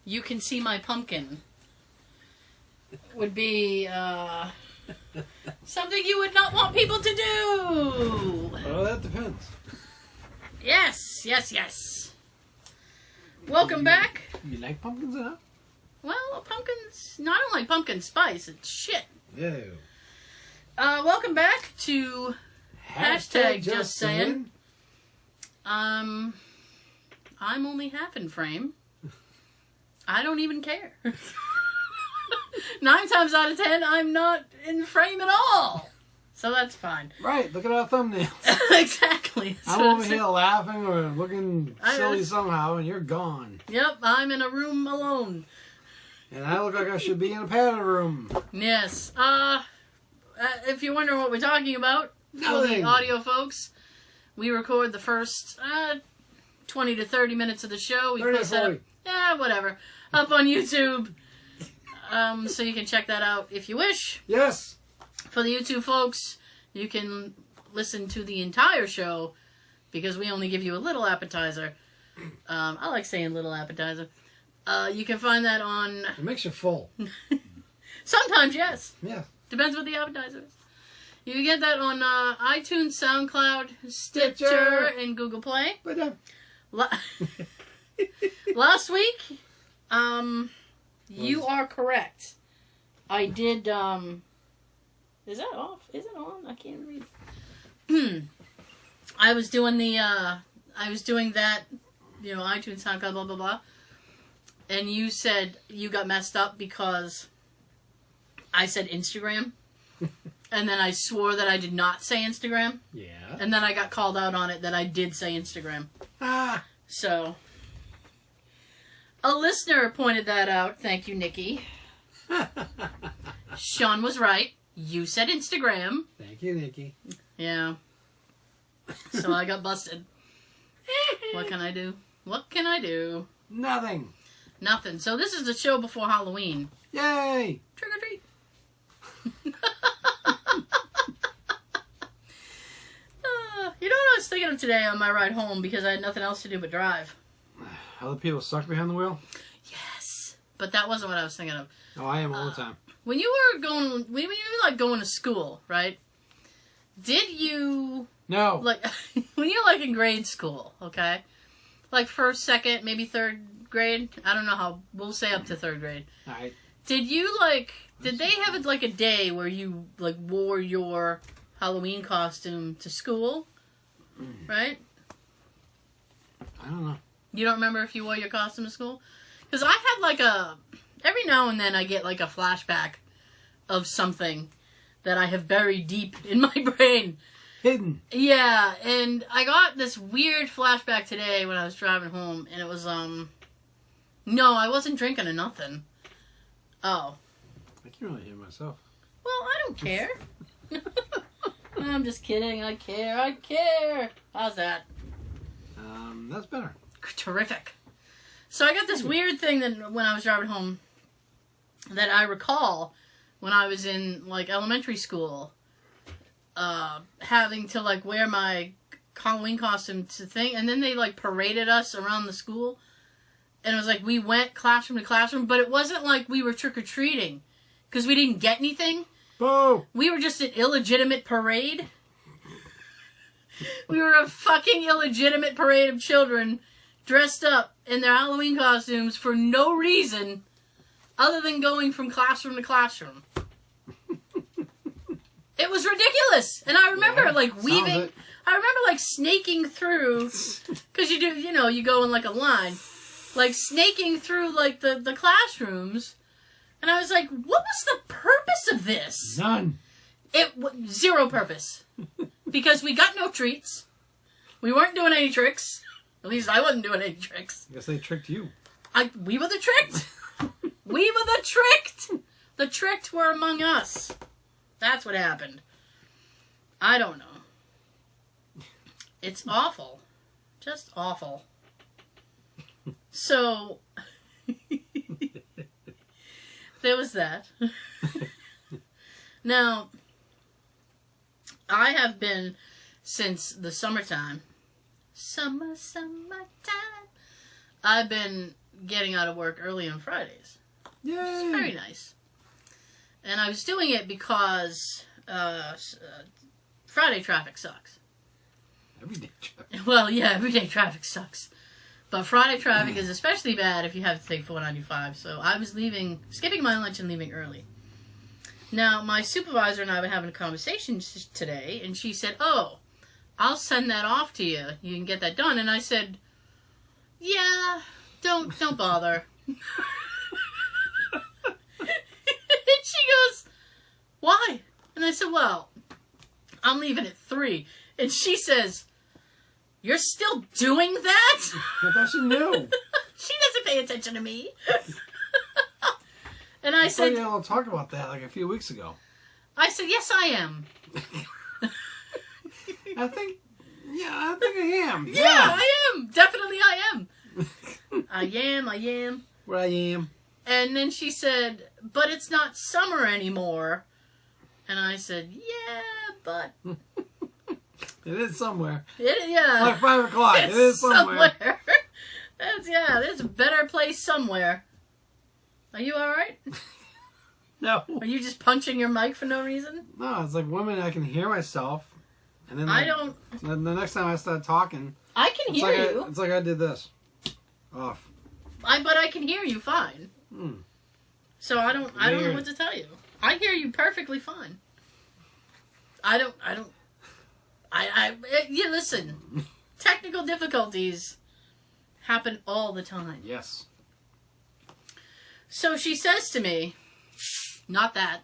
you can see my pumpkin would be something you would not want people to do. Well, that depends. Yes, yes, yes. Welcome back. You like pumpkins enough? Well, pumpkins... No, I don't like pumpkin spice. It's shit. Ew. Welcome back to Hashtag Just Sayin. I'm only half in frame. I don't even care. 9 times out of 10, I'm not in frame at all. So that's fine. Right, look at our thumbnails. Exactly. I'm over here laughing or looking silly somehow, and you're gone. Yep, I'm in a room alone. And I look like I should be in a padded room. Yes. If you're wondering what we're talking about, for the audio folks, we record the first 20 to 30 minutes of the show. We post that up, whatever, up on YouTube. So you can check that out if you wish. Yes. For the YouTube folks, you can listen to the entire show because we only give you a little appetizer. I like saying little appetizer. You can find that on... It makes you full. Sometimes, yes. Yeah. Depends what the appetizer is. You can get that on iTunes, SoundCloud, Stitcher, and Google Play. Last week, you are correct. I did, is that off? Is it on? I can't read. I was doing that, iTunes, SoundCloud, blah, blah, blah. And you said you got messed up because I said Instagram. And then I swore that I did not say Instagram. Yeah. And then I got called out on it that I did say Instagram. Ah. So, a listener pointed that out. Thank you, Nikki. Sean was right. You said Instagram. Thank you, Nikki. Yeah. So I got busted. What can I do? What can I do? Nothing. Nothing. So this is the show before Halloween. Yay! Trick or treat. You know what I was thinking of today on my ride home because I had nothing else to do but drive? Other people suck behind the wheel? Yes. But that wasn't what I was thinking of. Oh, I am all the time. When you were going to school, right? Did you... No. Like, when you're like in grade school, okay? Like first, second, maybe third grade? I don't know how, we'll say up to third grade. Alright. Did they have like a day where you like wore your Halloween costume to school? Right? I don't know. You don't remember if you wore your costume to school? Because I had like every now and then I get like a flashback of something that I have buried deep in my brain. Hidden. Yeah, and I got this weird flashback today when I was driving home, and it was, no, I wasn't drinking or nothing. Oh. I can't really hear myself. Well, I don't care. I'm just kidding. I care. How's that? That's better. Terrific. So I got this weird thing that when I was driving home that I recall when I was in, like, elementary school, having to, like, wear my Halloween costume to thing, and then they, like, paraded us around the school, and it was like we went classroom to classroom, but it wasn't like we were trick-or-treating, because we didn't get anything. Boo! We were just an illegitimate parade. We were a fucking illegitimate parade of children dressed up in their Halloween costumes for no reason other than going from classroom to classroom. It was ridiculous. And I remember, like, weaving... I remember, like, snaking through... Because you go in, like, a line. Like, snaking through, like, the classrooms. And I was like, what was the purpose of this? None. Zero purpose. Because we got no treats. We weren't doing any tricks. At least I wasn't doing any tricks. I guess they tricked you. We were the tricked. We were the tricked. The tricked were among us. That's what happened. I don't know. It's awful. Just awful. So, there was that. Now, I have been, since the summertime, summertime, I've been getting out of work early on Fridays. Yay! Which is very nice. And I was doing it because Friday traffic sucks. Everyday traffic. Well, yeah, everyday traffic sucks. But Friday traffic is especially bad if you have to take 495. So I was skipping my lunch and leaving early. Now, my supervisor and I were having a conversation today, and she said, "Oh, I'll send that off to you. You can get that done." And I said, "Yeah, don't bother." And she goes, "Why?" And I said, "Well, I'm leaving at 3." And she says, "You're still doing that?" I thought she knew. She doesn't pay attention to me. And I said, "You know, talk about that like a few weeks ago." I said, "Yes, I am." I think I am. Yeah, I am. Definitely I am. I am. Where I am. And then she said, "But it's not summer anymore." And I said, "Yeah, but..." It is somewhere. Yeah. Like 5 o'clock. It is somewhere. There's a better place somewhere. Are you alright? No. Are you just punching your mic for no reason? No, it's like women, I can hear myself. And then I don't... Then the next time I start talking... I can hear you. It's like I did this. Off. But I can hear you fine. So I don't know what to tell you. I hear you perfectly fine. Yeah, listen. Technical difficulties happen all the time. Yes. So she says to me, not that.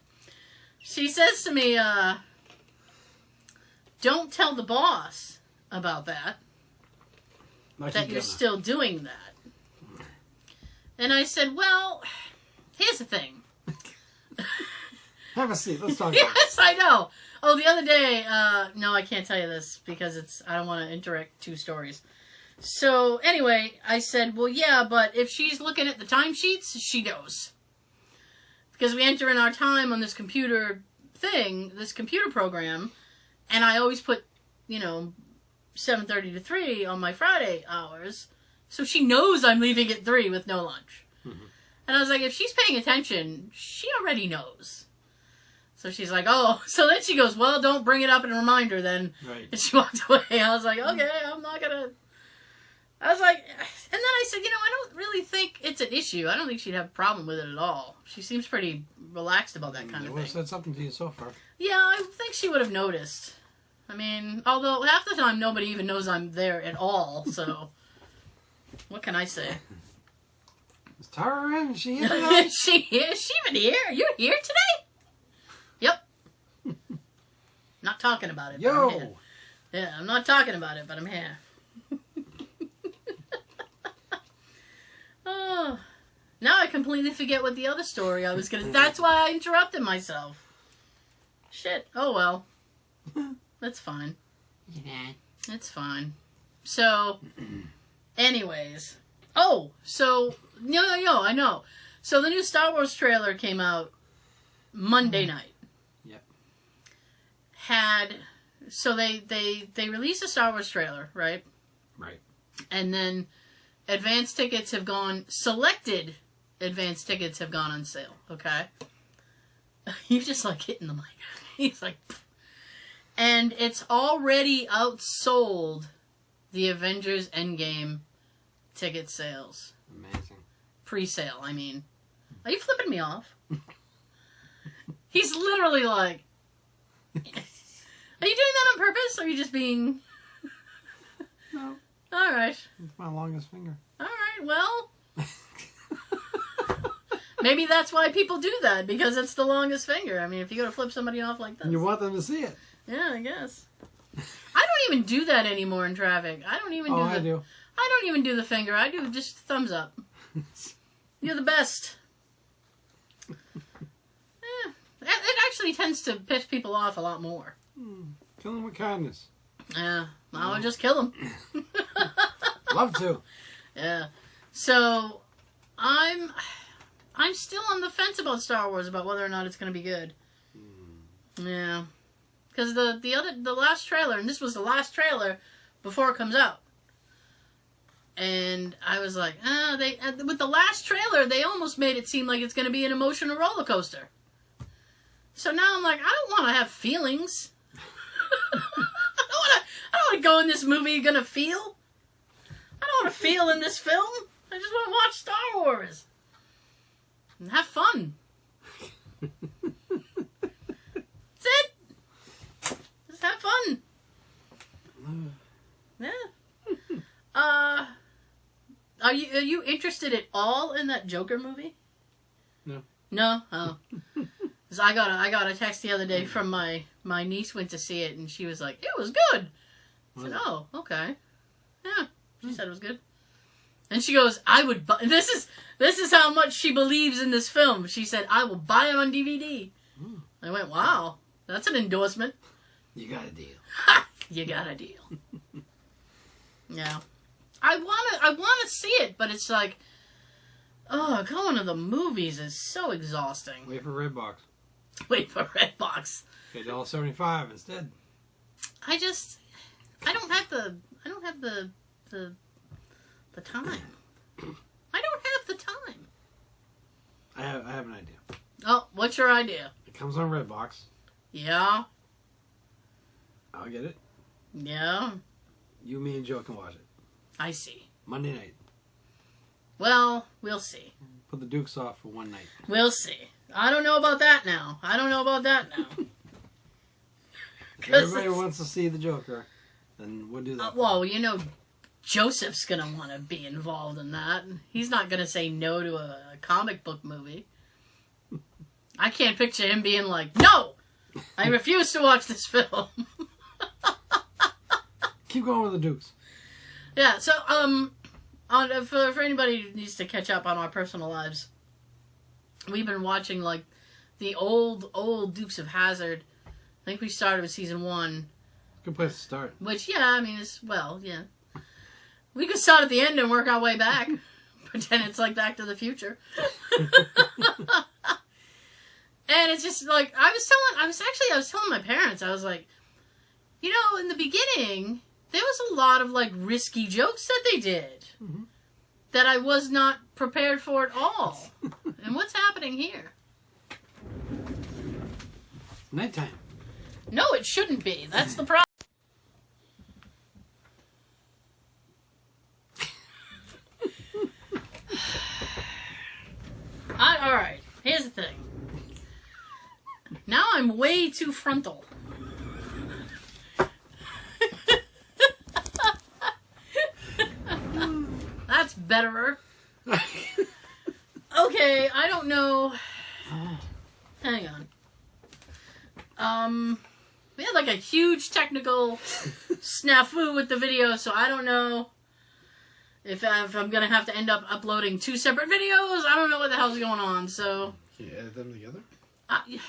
She says to me, "Don't tell the boss about that. That you're still doing that." And I said, "Well, here's the thing." Have a seat. Let's talk about it. Yes, I know. Oh, the other day, no, I can't tell you this because I don't want to interact two stories. So, anyway, I said, "Well, yeah, but if she's looking at the timesheets, she knows. Because we enter in our time on this computer program, and I always put, 7:30 to 3 on my Friday hours, so she knows I'm leaving at 3 with no lunch." And I was like, if she's paying attention, she already knows. So she's like, "Oh." So then she goes, "Well, don't bring it up in a reminder then." Right. And she walked away. I was like, okay, I'm not going to... I was like... And then I said, I don't really think it's an issue. I don't think she'd have a problem with it at all. She seems pretty relaxed about that kind of thing. Said something to you so far. Yeah, I think she would have noticed. I mean, although half the time nobody even knows I'm there at all, so... What can I say? Is Tara in? Is she here tonight? Is she even here? You're here today? Yep. Not talking about it. Yo! But I'm here. Yeah, I'm not talking about it, but I'm here. Oh, now I completely forget what the other story I was gonna... That's why I interrupted myself. Shit. Oh, well. That's fine. Yeah. It's fine. So, anyways. Oh, so... No, I know. So the new Star Wars trailer came out Monday night. Yep. So they released a Star Wars trailer, right? Right. And then selected advanced tickets have gone on sale, okay? You just like hitting the mic. He's like... And it's already outsold the Avengers Endgame ticket sales. Amazing. Pre-sale, I mean. Are you flipping me off? He's literally like... Are you doing that on purpose, or are you just being... No. Alright. It's my longest finger. Alright, well... Maybe that's why people do that, because it's the longest finger. I mean, if you go to flip somebody off like this... And you want them to see it. Yeah, I guess. I don't even do that anymore in traffic. I don't even I do. I don't even do the finger. I do just thumbs up. You're the best. It actually tends to piss people off a lot more. Kill them with kindness. Yeah, I'll just kill them. Love to. Yeah. So, I'm still on the fence about Star Wars, about whether or not it's going to be good. Yeah. Because the last trailer, and this was the last trailer before it comes out, And I was like, with the last trailer, they almost made it seem like it's going to be an emotional roller coaster. So now I'm like, I don't want to have feelings. I don't want to go in this movie gonna feel. I don't want to feel in this film. I just want to watch Star Wars and have fun. That's it. Just have fun. Yeah. Are you interested at all in that Joker movie? No. No? Oh. 'Cause I got a text the other day from my niece went to see it and she was like, it was good. I said, oh, okay. Yeah. She said it was good. And she goes, I would buy this is how much she believes in this film. She said, I will buy it on DVD. I went, wow, that's an endorsement. You got a deal. Ha! You got a deal. Yeah. I wanna see it, but it's like, going to the movies is so exhausting. Wait for Redbox. Wait for Redbox. Pay $1.75 instead. I don't have the time. I don't have the time. I have an idea. Oh, what's your idea? It comes on Redbox. Yeah. I'll get it. Yeah. You, me, and Joe can watch it. I see. Monday night. Well, we'll see. Put the Dukes off for one night. We'll see. I don't know about that now. If everybody wants to see the Joker, then we'll do that. Well, Joseph's going to want to be involved in that. He's not going to say no to a comic book movie. I can't picture him being like, no! I refuse to watch this film. Keep going with the Dukes. Yeah, so, for anybody who needs to catch up on our personal lives, we've been watching, like, the old Dukes of Hazzard. I think we started with season 1. Good place to start. Which, yeah, I mean, yeah. We could start at the end and work our way back. Pretend it's like Back to the Future. And it's just like, I was telling my parents, I was like, in the beginning, there was a lot of, like, risky jokes that they did. Mm-hmm. That I was not prepared for at all. And what's happening here? Nighttime. No, it shouldn't be. That's the problem. Alright, here's the thing. Now I'm way too frontal. That's betterer. Okay, I don't know. Hang on. We had like a huge technical snafu with the video, so I don't know if I'm gonna have to end up uploading 2 separate videos. I don't know what the hell's going on, so... Can you edit them together? I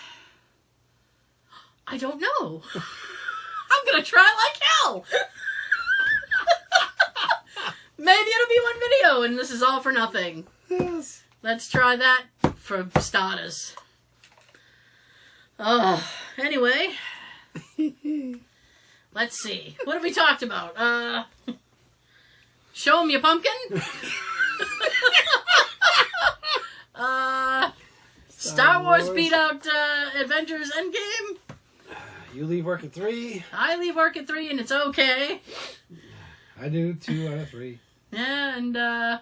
don't know. I'm gonna try like hell. Maybe it'll be one video, and this is all for nothing. Yes. Let's try that for starters. Anyway. Let's see. What have we talked about? Show 'em your pumpkin? Star Wars beat out Avengers Endgame? You leave work at 3. I leave work at 3 and it's okay. I do 2 out of 3. Yeah, and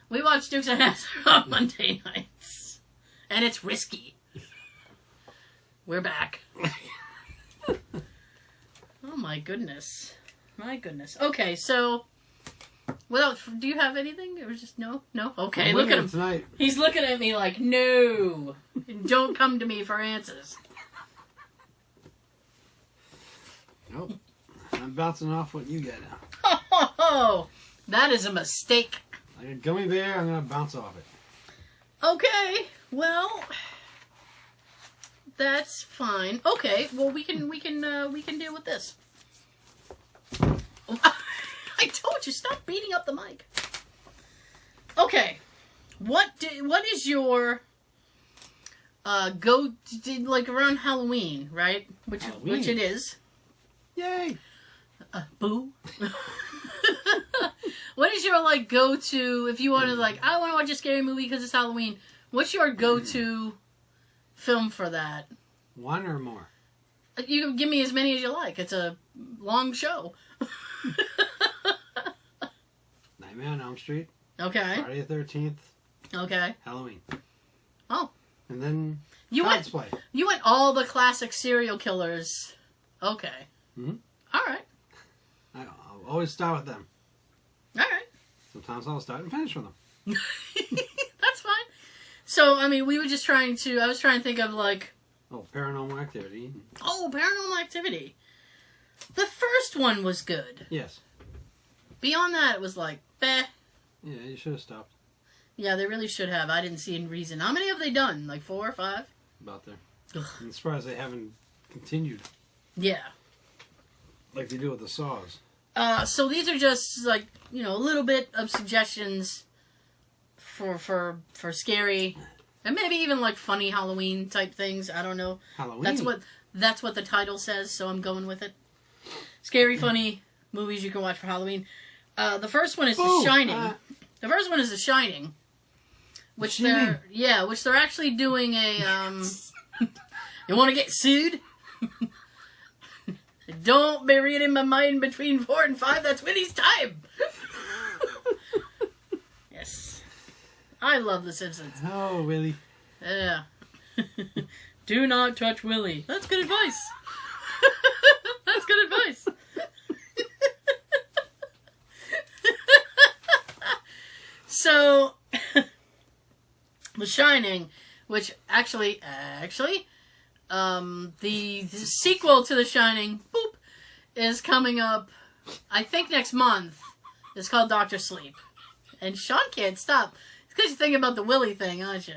we watch Dukes of Hazzard on Monday nights. And it's risky. We're back. Oh my goodness. My goodness. Okay, so do you have anything? Or just no? No? Okay, look at him. Tonight. He's looking at me like, no. Don't come to me for answers. Nope. I'm bouncing off what you get now. Oh, that is a mistake. Like a gummy bear, I'm gonna bounce off it. Okay, well, that's fine. Okay, well we can deal with this. I told you, stop beating up the mic. Okay, what is your like around Halloween, right? Which it is. Yay! Boo. What is your, like, go-to, if you want to, like, I want to watch a scary movie because it's Halloween, what's your go-to film for that? One or more? You can give me as many as you like. It's a long show. Nightmare on Elm Street. Okay. Friday the 13th. Okay. Halloween. Oh. And then you Play. You went all the classic serial killers. Okay. Mm-hmm. All right. I'll always start with them. All right. Sometimes I'll start and finish with them. That's fine. So, I mean, I was trying to think of, like... Oh, Paranormal Activity. Oh, Paranormal Activity. The first one was good. Yes. Beyond that, it was like, bleh. Yeah, you should have stopped. Yeah, they really should have. I didn't see any reason. How many have they done? Like 4 or 5? About there. Ugh. I'm surprised they haven't continued. Yeah. Like they do with the Saws. So these are just, like, you know, a little bit of suggestions for scary... And maybe even, like, funny Halloween type things. I don't know. Halloween? That's what the title says, so I'm going with it. Scary, funny movies you can watch for Halloween. The first one is The Shining. The first one is The Shining. Which they're actually doing a, You want to get sued? Don't be reading my mind between 4 and 5. That's Winnie's time. Yes. I love The Simpsons. Oh, Willie. Yeah. Do not touch Willie. That's good advice. That's good advice. So, The Shining, which actually, the sequel to The Shining, is coming up, I think next month. It's called Dr. Sleep. And Sean can't stop. It's because you're thinking about the Willie thing, aren't you?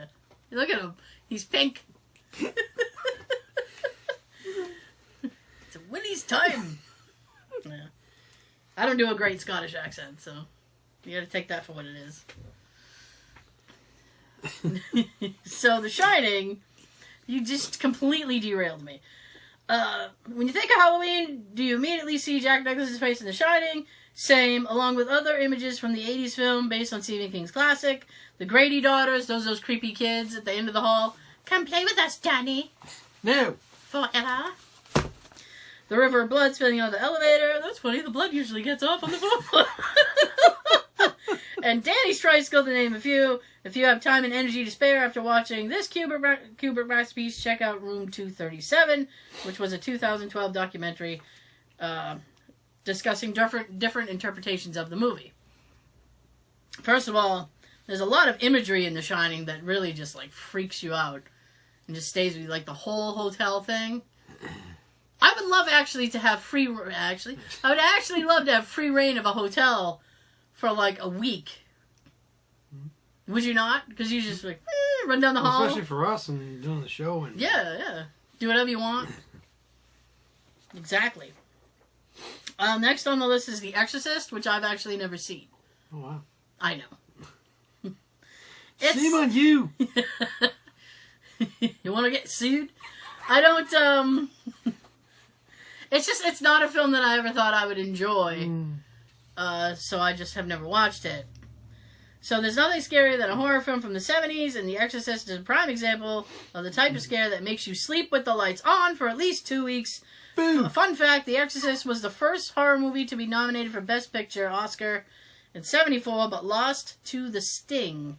Look at him. He's pink. It's Willie's time. Yeah. I don't do a great Scottish accent, so you gotta take that for what it is. So, The Shining, you just completely derailed me. When you think of Halloween, do you immediately see Jack Nicholson's face in The Shining? Same, along with other images from the 80s film based on Stephen King's classic. The Grady daughters, those creepy kids at the end of the hall. Come play with us, Danny. No. Forever. The river of blood spilling out of the elevator. That's funny, the blood usually gets off on the floor. And Danny's tricycle, to name a few. If you have time and energy to spare after watching this Kubrick masterpiece, check out Room 237, which was a 2012 documentary discussing different interpretations of the movie. First of all, there's a lot of imagery in The Shining that really just, like, freaks you out and just stays with you, like the whole hotel thing. I would love actually to have I would actually love to have free reign of a hotel for, like, a week. Would you not? Because you just, like, run down the hall. Especially for us and doing the show. And Yeah. Do whatever you want. Exactly. Next on the list is The Exorcist, which I've actually never seen. Oh, wow. I know. Shame on you! You want to get sued? I don't, it's not a film that I ever thought I would enjoy. So I just have never watched it. So there's nothing scarier than a horror film from the 70s, and The Exorcist is a prime example of the type of scare that makes you sleep with the lights on for at least 2 weeks. Boom. Fun fact, The Exorcist was the first horror movie to be nominated for Best Picture Oscar in '74, but lost to The Sting.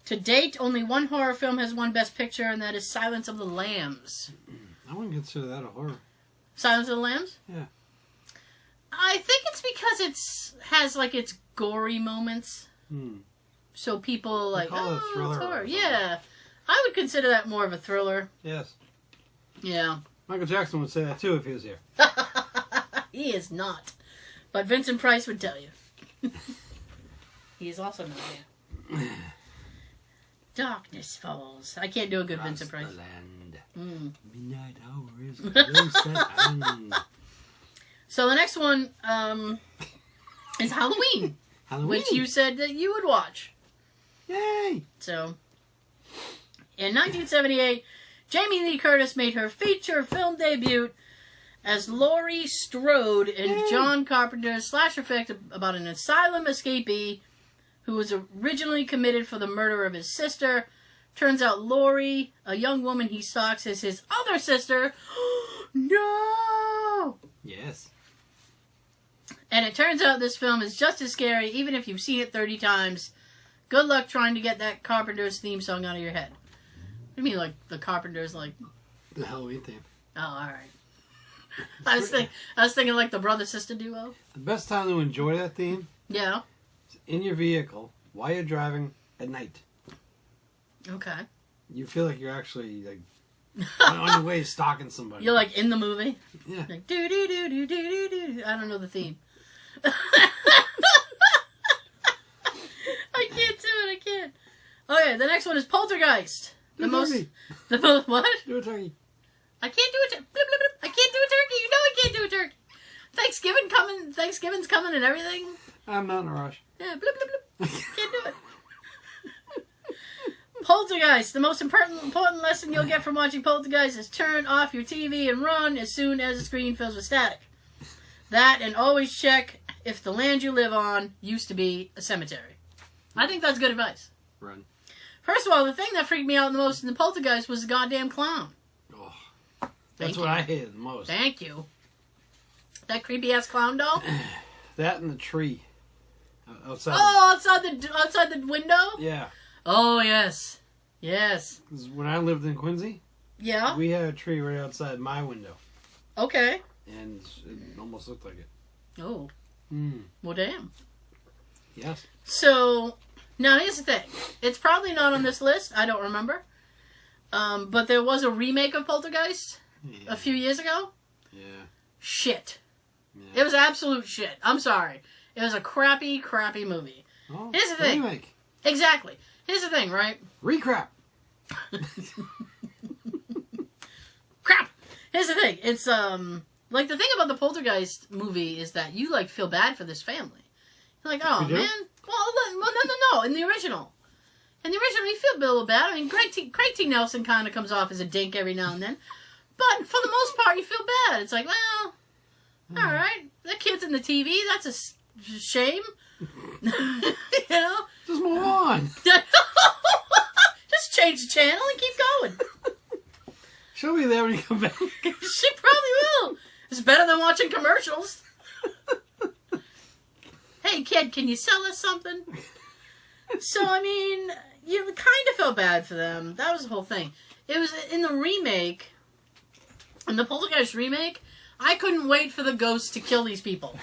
To date, only one horror film has won Best Picture, and that is Silence of the Lambs. I wouldn't consider that a horror. Silence of the Lambs? Yeah. I think it's because has like its gory moments. So people like, call it a thriller it's horror. or something. Yeah. I would consider that more of a thriller. Yes. Yeah. Michael Jackson would say that too if he was here. He is not. But Vincent Price would tell you. He is also not here. Darkness Falls. I can't do a good Vincent Price. Midnight hour is close at hand. So the next one is Halloween. Halloween. Which you said that you would watch. Yay! So, in 1978, Jamie Lee Curtis made her feature film debut as Laurie Strode in John Carpenter's slasher flick about an asylum escapee who was originally committed for the murder of his sister. Turns out Laurie, a young woman he stalks, is his other sister. No! Yes. And it turns out this film is just as scary, even if you've seen it 30 times. Good luck trying to get that Carpenter's theme song out of your head. What do you mean, like, the Carpenter's, like... The Halloween theme. Oh, alright. I was thinking like the brother-sister duo. The best time to enjoy that theme... Yeah. Is in your vehicle, while you're driving, at night. Okay. You feel like you're actually, like, on your way stalking somebody. You're, like, in the movie? Yeah. Like, do-do-do-do-do-do-do. I don't know the theme. I can't do it, I can't. Okay, the next one is Poltergeist. The most what? Do a turkey. I can't do it. I can't do a turkey. You know I can't do a turkey. Thanksgiving's coming and everything. I'm not in a rush. Yeah, blip, blip, blip. Can't do it. Poltergeist. The most important lesson you'll get from watching Poltergeist is turn off your TV and run as soon as the screen fills with static. That, and always check if the land you live on used to be a cemetery. I think that's good advice. Run. First of all, the thing that freaked me out the most in the Poltergeist was the goddamn clown. Oh, that's what I hated the most. Thank you. That creepy-ass clown doll? That and the tree. Outside. Oh, outside the window? Yeah. Oh, yes. Yes. 'Cause when I lived in Quincy, yeah, we had a tree right outside my window. Okay. And it almost looked like it. Oh. Hmm. Well, damn. Yes. So, now here's the thing. It's probably not on this list. I don't remember. But there was a remake of Poltergeist a few years ago. Yeah. Shit. Yeah. It was absolute shit. I'm sorry. It was a crappy, crappy movie. Oh, here's the thing. Remake. Exactly. Here's the thing, right? Recrap. Crap. Here's the thing. It's like the thing about the Poltergeist movie is that you like feel bad for this family. You're like, oh man. Well, no. In the original, you feel a little bad. I mean, Craig T. Nelson kind of comes off as a dink every now and then, but for the most part, you feel bad. It's like, well, all right, that kid's in the TV. That's a shame. You know. Just move on. Just change the channel and keep going. She'll be there when you come back. She probably will. It's better than watching commercials. Hey, kid, can you sell us something? So, I mean, you kind of felt bad for them. That was the whole thing. It was in the remake, in the Poltergeist remake, I couldn't wait for the ghosts to kill these people.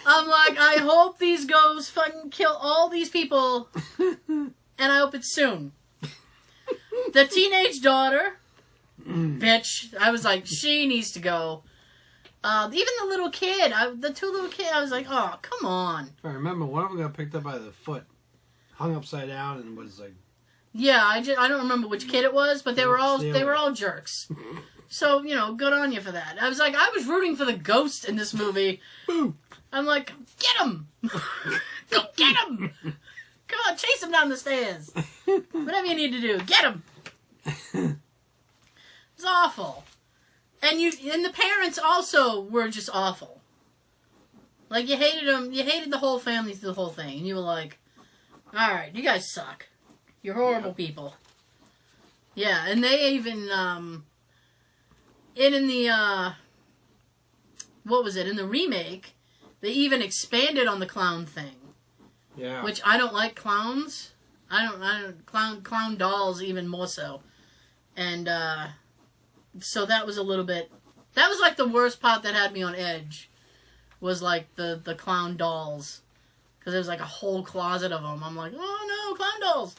I'm like, I hope these ghosts fucking kill all these people, and I hope it's soon. The teenage daughter, bitch, I was like, she needs to go. Even the little kid, the two little kids, I was like, oh, come on. If I remember, one of them got picked up by the foot, hung upside down, and was like... Yeah, I don't remember which kid it was, but they were all jerks. So, you know, good on you for that. I was like, I was rooting for the ghost in this movie. I'm like, get him! Go get him! Come on, chase him down the stairs. Whatever you need to do, get him! It's awful. And the parents also were just awful. Like, you hated them, you hated the whole family through the whole thing. And you were like, alright, you guys suck. You're horrible people. Yeah, and they even, in the, what was it, in the remake, they even expanded on the clown thing. Yeah. Which I don't like clowns. I don't clown dolls even more so. And, so that was a little bit, that was like the worst part that had me on edge. Was like the clown dolls. Because there was like a whole closet of them. I'm like, oh no, clown dolls.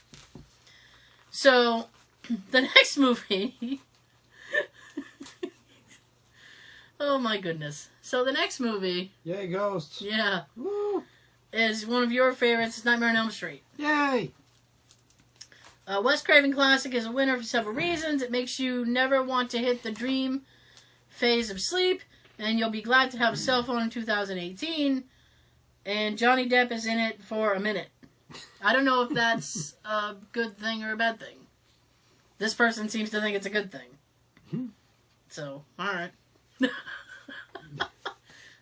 So, the next movie... Oh my goodness. So the next movie... Yay, ghosts. Yeah. Woo. Is one of your favorites. It's Nightmare on Elm Street. Yay! Wes Craven Classic is a winner for several reasons. It makes you never want to hit the dream phase of sleep. And you'll be glad to have a cell phone in 2018. And Johnny Depp is in it for a minute. I don't know if that's a good thing or a bad thing. This person seems to think it's a good thing. So, alright.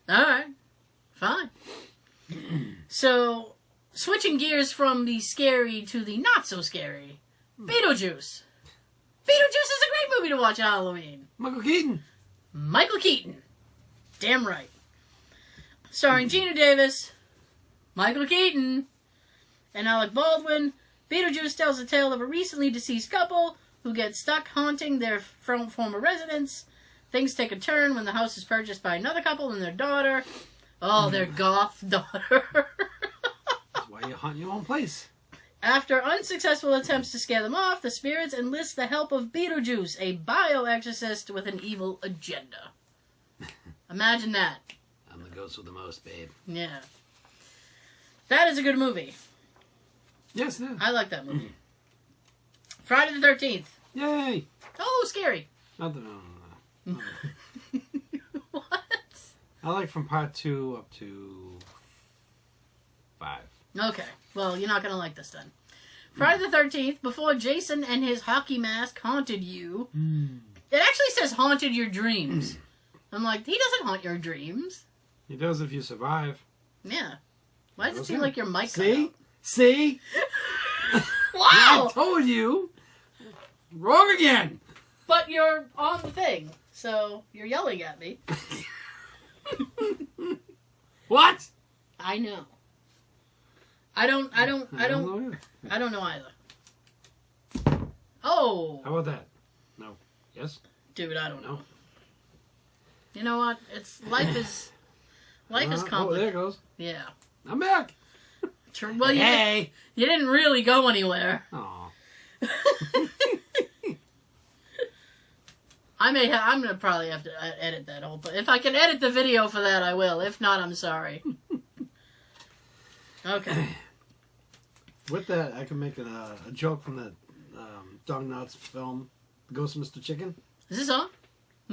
Alright. Fine. So, switching gears from the scary to the not so scary. Beetlejuice. Beetlejuice is a great movie to watch at Halloween. Michael Keaton. Michael Keaton. Damn right. Starring Gina Davis, Michael Keaton, and Alec Baldwin, Beetlejuice tells the tale of a recently deceased couple who get stuck haunting their former residence. Things take a turn when the house is purchased by another couple and their daughter. Oh, their goth daughter. That's why you haunt your own place. After unsuccessful attempts to scare them off, the spirits enlist the help of Beetlejuice, a bioexorcist with an evil agenda. Imagine that. I'm the ghost with the most, babe. Yeah. That is a good movie. Yes, it is. I like that movie. Friday the 13th. Yay! Oh, scary. No. What? I like from part 2 up to 5. Okay. Well, you're not going to like this then. Friday the 13th, before Jason and his hockey mask haunted you. It actually says haunted your dreams. I'm like, he doesn't haunt your dreams. He does if you survive. Yeah. Why does it seem like your mic cut See? out? See? Wow! I told you! Wrong again! But you're on the thing, so you're yelling at me. What? I know. I don't know either. Oh! How about that? No. Yes? Dude, I don't know. You know what? Life is complicated. Oh, there it goes. Yeah. I'm back. Well, you didn't really go anywhere. Aw. I'm gonna probably have to edit that whole. If I can edit the video for that, I will. If not, I'm sorry. Okay. With that, I can make a joke from that Dong Knotts film, Ghost of Mr. Chicken. Is this on?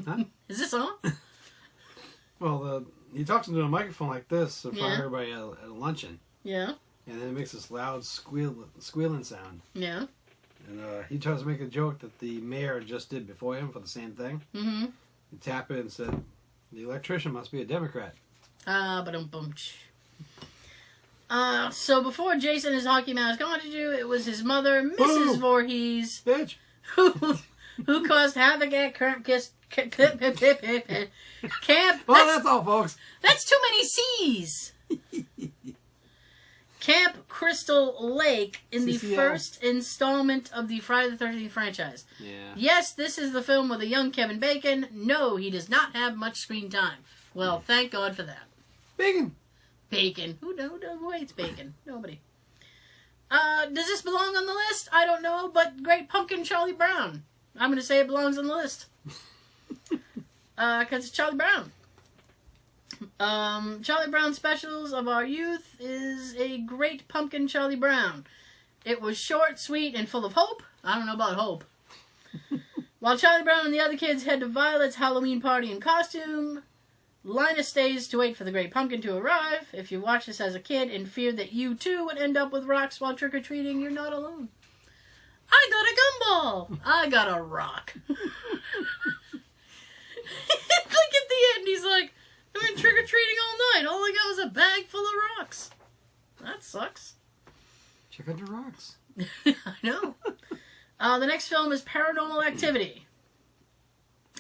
Huh? Is this on? Well, he talks into a microphone like this in front of everybody at a luncheon. Yeah. And then it makes this loud squealing sound. Yeah. And he tries to make a joke that the mayor just did before him for the same thing. Mm-hmm. He tapped it and said, the electrician must be a Democrat. So before Jason and his hockey mask haunted you, it was his mother, Mrs. Voorhees, Bitch! who caused havoc at Camp. Well, that's all, folks. That's too many C's. Camp Crystal Lake in the first installment of the Friday the 13th franchise. Yeah. Yes, this is the film with a young Kevin Bacon. No, he does not have much screen time. Well, thank God for that. Bacon. Bacon. Who hates bacon? Nobody. Does this belong on the list? I don't know, but Great Pumpkin Charlie Brown. I'm going to say it belongs on the list. Because it's Charlie Brown. Charlie Brown Specials of our youth is a Great Pumpkin Charlie Brown. It was short, sweet, and full of hope. I don't know about hope. While Charlie Brown and the other kids head to Violet's Halloween party in costume, Linus stays to wait for the Great Pumpkin to arrive. If you watched this as a kid and feared that you too would end up with rocks while trick-or-treating, you're not alone. I got a gumball! I got a rock. Like at the end, he's like, I've been trick-or-treating all night. All I got was a bag full of rocks. That sucks. Check out your rocks. I know. The next film is Paranormal Activity.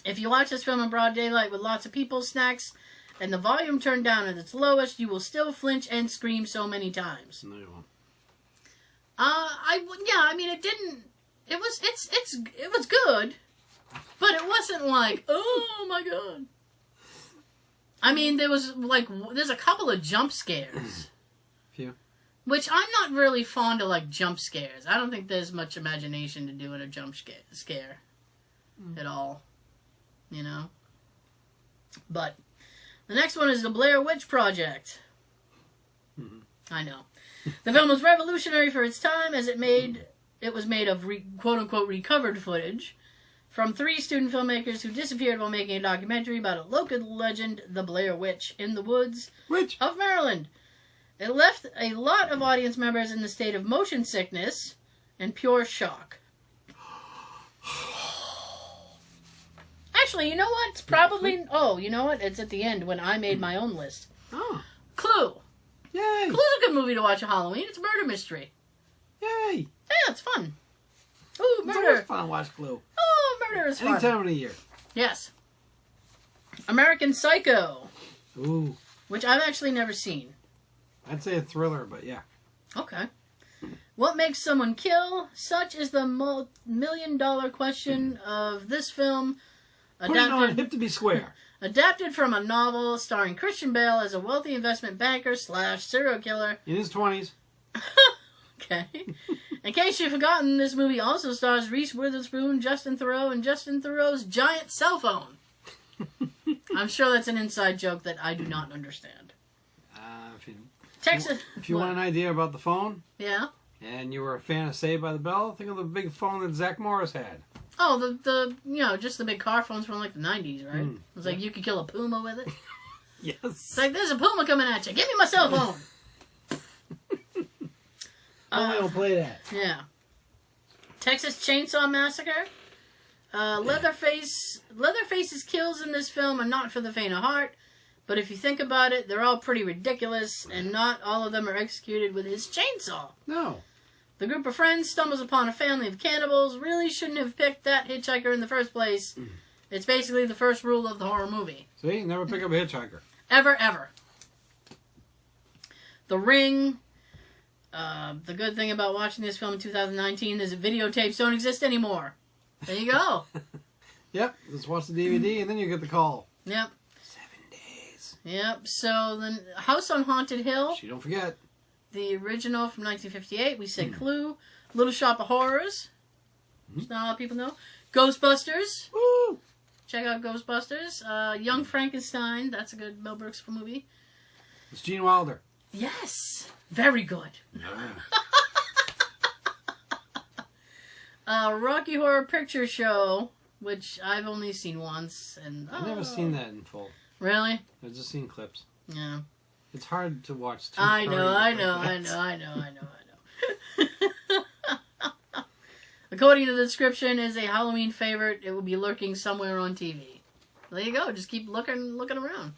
If you watch this film in broad daylight with lots of people, snacks, and the volume turned down at its lowest, you will still flinch and scream so many times. No, you won't. It was good, but it wasn't like, oh my god. I mean, there's a couple of jump scares. Few. Which I'm not really fond of, like, jump scares. I don't think there's much imagination to do in a jump scare at all. You know? But the next one is the Blair Witch Project. Mm-hmm. I know. The film was revolutionary for its time as it was made of quote-unquote recovered footage from 3 student filmmakers who disappeared while making a documentary about a local legend, the Blair Witch, in the woods of Maryland. It left a lot of audience members in the state of motion sickness and pure shock. Actually, you know what? It's probably... Oh, you know what? It's at the end when I made my own list. Oh. Clue. Yay. Clue's a good movie to watch at Halloween. It's a murder mystery. Yay. Yeah, it's fun. Ooh, murder. It's always fun to watch Clue. Oh, murder is fun. Any time of the year. Yes. American Psycho. Ooh. Which I've actually never seen. I'd say a thriller, but yeah. Okay. What makes someone kill? Such is the million-dollar question of this film. Put it on hip to be square. Adapted from a novel starring Christian Bale as a wealthy investment banker / serial killer. In his 20s. Okay. In case you've forgotten, this movie also stars Reese Witherspoon, Justin Theroux, and Justin Theroux's giant cell phone. I'm sure that's an inside joke that I do not understand. If you want an idea about the phone, yeah, and you were a fan of Saved by the Bell, think of the big phone that Zach Morris had. Oh, the just the big car phones from like the 90s, right? It was like you could kill a puma with it. Yes. It's like there's a puma coming at you. Give me my cell phone. I don't play that. Yeah. Texas Chainsaw Massacre. Leatherface's kills in this film are not for the faint of heart, but if you think about it, they're all pretty ridiculous, and not all of them are executed with his chainsaw. No. The group of friends stumbles upon a family of cannibals. Really shouldn't have picked that hitchhiker in the first place. It's basically the first rule of the horror movie. See? Never pick up a hitchhiker. Ever, ever. The Ring. The good thing about watching this film in 2019 is that videotapes don't exist anymore. There you go. Yep. Just watch the DVD and then you get the call. Yep. 7 days. Yep. So the House on Haunted Hill. Don't forget. The original from 1958. We said Clue. Little Shop of Horrors. Which not a lot of people know. Ghostbusters. Woo! Check out Ghostbusters. Young Frankenstein. That's a good Mel Brooks movie. It's Gene Wilder. Yes. Very good. Yeah. Rocky Horror Picture Show, which I've only seen once, and I've never seen that in full. Really? I've just seen clips. Yeah. It's hard to watch. I know. According to the description, is a Halloween favorite. It will be lurking somewhere on TV. There you go. Just keep looking around.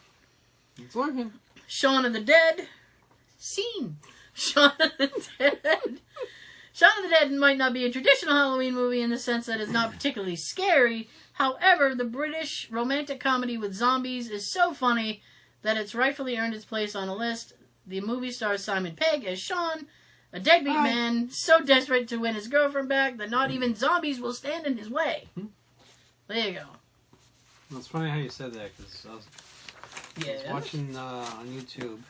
It's lurking. Shaun of the Dead. Scene. Shaun of the Dead. Shaun of the Dead might not be a traditional Halloween movie in the sense that it's not particularly scary. However, the British romantic comedy with zombies is so funny that it's rightfully earned its place on a list. The movie stars Simon Pegg as Shaun, a deadbeat man so desperate to win his girlfriend back that not even zombies will stand in his way. There you go. Well, it's funny how you said that, because I was watching on YouTube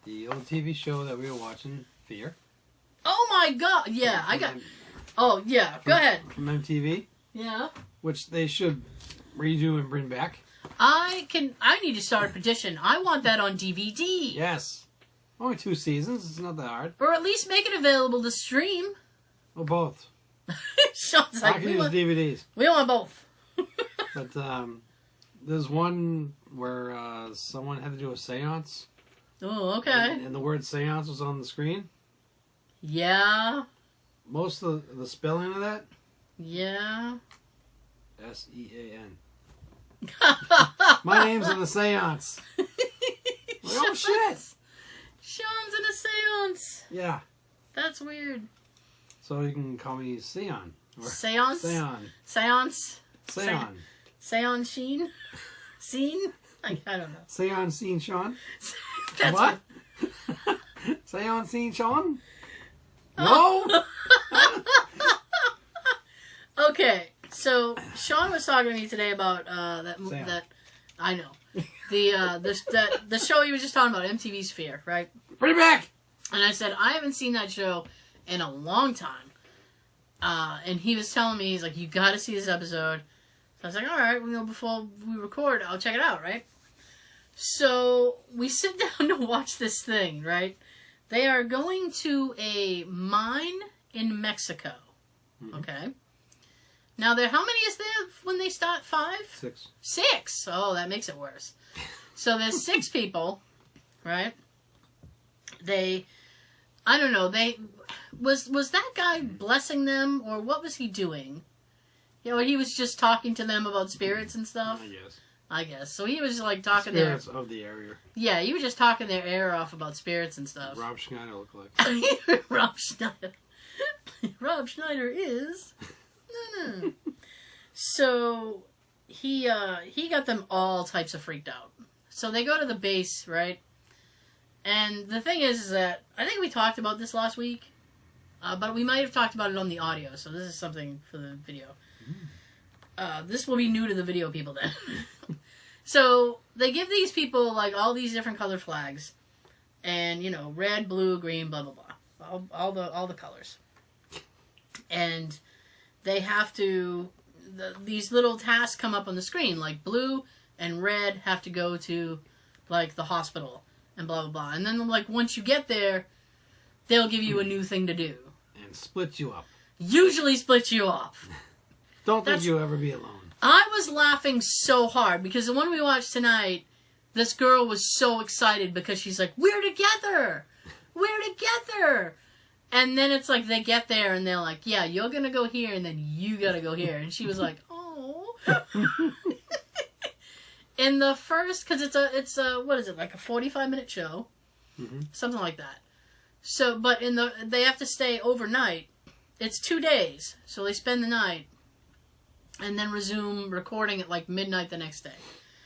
the old TV show that we were watching, Fear. Oh my god! Yeah, Oh yeah, go ahead. From MTV. Yeah. Which they should redo and bring back. I need to start a petition. I want that on DVD. Yes. Only 2 seasons. It's not that hard. Or at least make it available to stream. Or both. Sean's like, I can use DVDs. We want both. But there's one where someone had to do a seance. Oh, okay. And the word seance was on the screen. Yeah. Most of the spelling of that? Yeah. S-E-A-N. My name's in the seance. Oh, shit. Sean's in a seance. Yeah. That's weird. So you can call me Sayin. Seance? Seance? Sayin Sheen? Scene? I don't know. Sayin Scene Sean? That's what? Sayin Scene Sean? No? Okay, so Sean was talking to me today about that I know. The show he was just talking about, MTV Sphere, right? Bring it back! And I said, I haven't seen that show in a long time. And he was telling me, he's like, you gotta see this episode. So I was like, alright, before we record, I'll check it out, right? So we sit down to watch this thing, right? They are going to a mine in Mexico. Okay? Now, how many is there when they start? 5? 6. 6! Oh, that makes it worse. So there's 6 people, right? I don't know, was that guy blessing them, or what was he doing? You know, he was just talking to them about spirits and stuff. I guess. So he was like talking spirits of the area. Yeah, he was just talking their ear off about spirits and stuff. Rob Schneider looked like. Rob Schneider. Rob Schneider is. No. So he got them all types of freaked out. So they go to the base, right? And the thing is that I think we talked about this last week, but we might have talked about it on the audio. So this is something for the video. This will be new to the video people then. So they give these people like all these different colored flags, and you know, red, blue, green, blah blah blah, all the colors, and they have to. These little tasks come up on the screen, like blue and red have to go to like the hospital and blah blah blah, and then like once you get there, they'll give you a new thing to do and split you up. Usually split you up. Don't think you'll ever be alone. I was laughing so hard because the one we watched tonight, this girl was so excited because she's like, we're together! We're together! And then it's like they get there and they're like, yeah, you're going to go here and then you got to go here. And she was like, oh. In the first, because it's a, what is it, like a 45-minute show? Mm-hmm. Something like that. So, but they have to stay overnight. It's 2 days. So they spend the night. And then resume recording at like midnight the next day.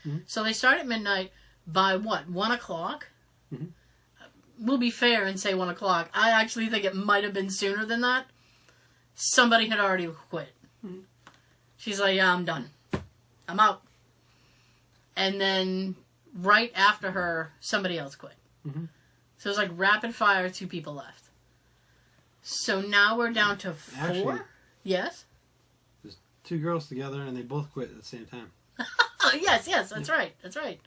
Mm-hmm. So they start at midnight. By what, 1 o'clock? Mm-hmm. We'll be fair and say 1 o'clock. I actually think it might have been sooner than that. Somebody had already quit. Mm-hmm. She's like, yeah, I'm done. I'm out. And then right after her, somebody else quit. Mm-hmm. So it was like rapid fire, 2 people left. So now we're down to 4? Actually, yes? 2 girls together, and they both quit at the same time. yes, that's right. That's right.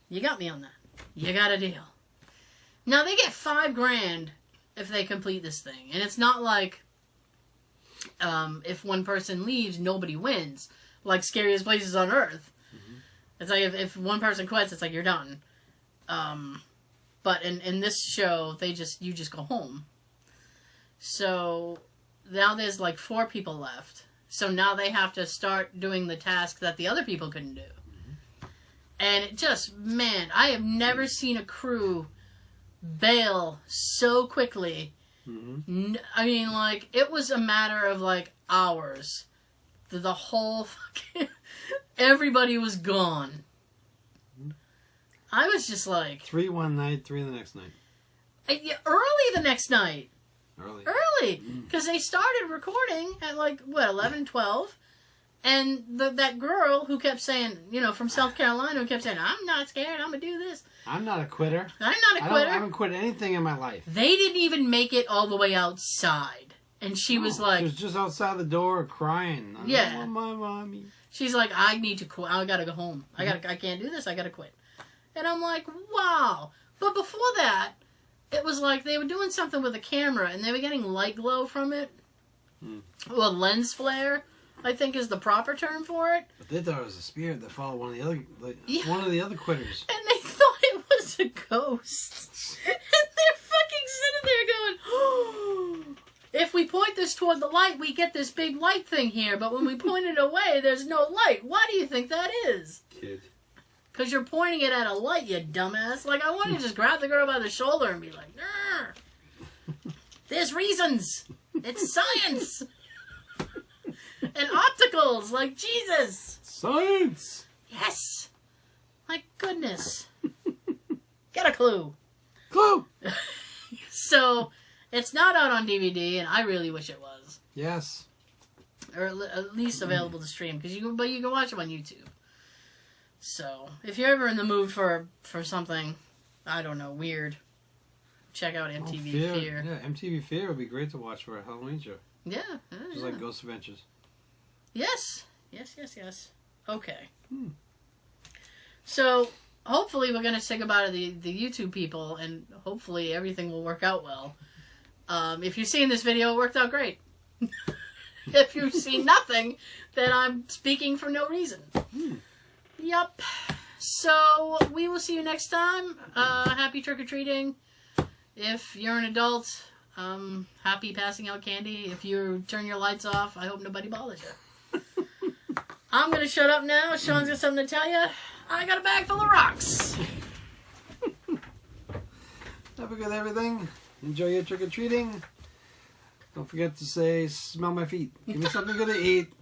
You got me on that. You got a deal. Now, they get $5,000 if they complete this thing. And it's not like if one person leaves, nobody wins. Like Scariest Places on Earth. Mm-hmm. It's like if one person quits, it's like you're done. But in this show, you just go home. So now there's like 4 people left. So now they have to start doing the task that the other people couldn't do. Mm-hmm. And it just, man, I have never seen a crew bail so quickly. Mm-hmm. I mean, like, it was a matter of, like, hours. The whole fucking... Everybody was gone. Mm-hmm. I was just like... 3 one night, 3 the next night. Early the next night. Early. Because they started recording at like, 11, 12. And that girl who kept saying, you know, from South Carolina, who kept saying, I'm not scared, I'm going to do this. I'm not a quitter. I'm not a quitter. I haven't quit anything in my life. They didn't even make it all the way outside. And she was like... She was just outside the door crying. I don't want my mommy. She's like, I need to quit. I got to go home. Mm-hmm. I can't do this. I got to quit. And I'm like, wow. But before that... It was like they were doing something with a camera and they were getting light glow from it. Well, lens flare, I think is the proper term for it. But they thought it was a spirit that followed one of the other quitters. And they thought it was a ghost. And they're fucking sitting there going, oh, if we point this toward the light, we get this big light thing here. But when we point it away, there's no light. Why do you think that is? Kid. Because you're pointing it at a light, you dumbass. Like, I want to just grab the girl by the shoulder and be like, there's reasons. It's science. And opticals. Like, Jesus. Science. Yes. My goodness. Get a clue. Clue. So, it's not out on DVD, and I really wish it was. Yes. Or at least available to stream. But you can watch it on YouTube. So, if you're ever in the mood for something, I don't know, weird, check out MTV Sphere. Yeah, MTV Sphere would be great to watch for a Halloween show. Yeah. Just like Ghost Adventures. Yes. Okay. So, hopefully we're going to say goodbye to the YouTube people, and hopefully everything will work out well. If you've seen this video, it worked out great. If you've seen nothing, then I'm speaking for no reason. Yup. So, we will see you next time. Happy trick-or-treating. If you're an adult, happy passing out candy. If you turn your lights off, I hope nobody bothers you. I'm going to shut up now. Sean's got something to tell you. I got a bag full of rocks. Have a good everything. Enjoy your trick-or-treating. Don't forget to say, smell my feet. Give me something good to eat.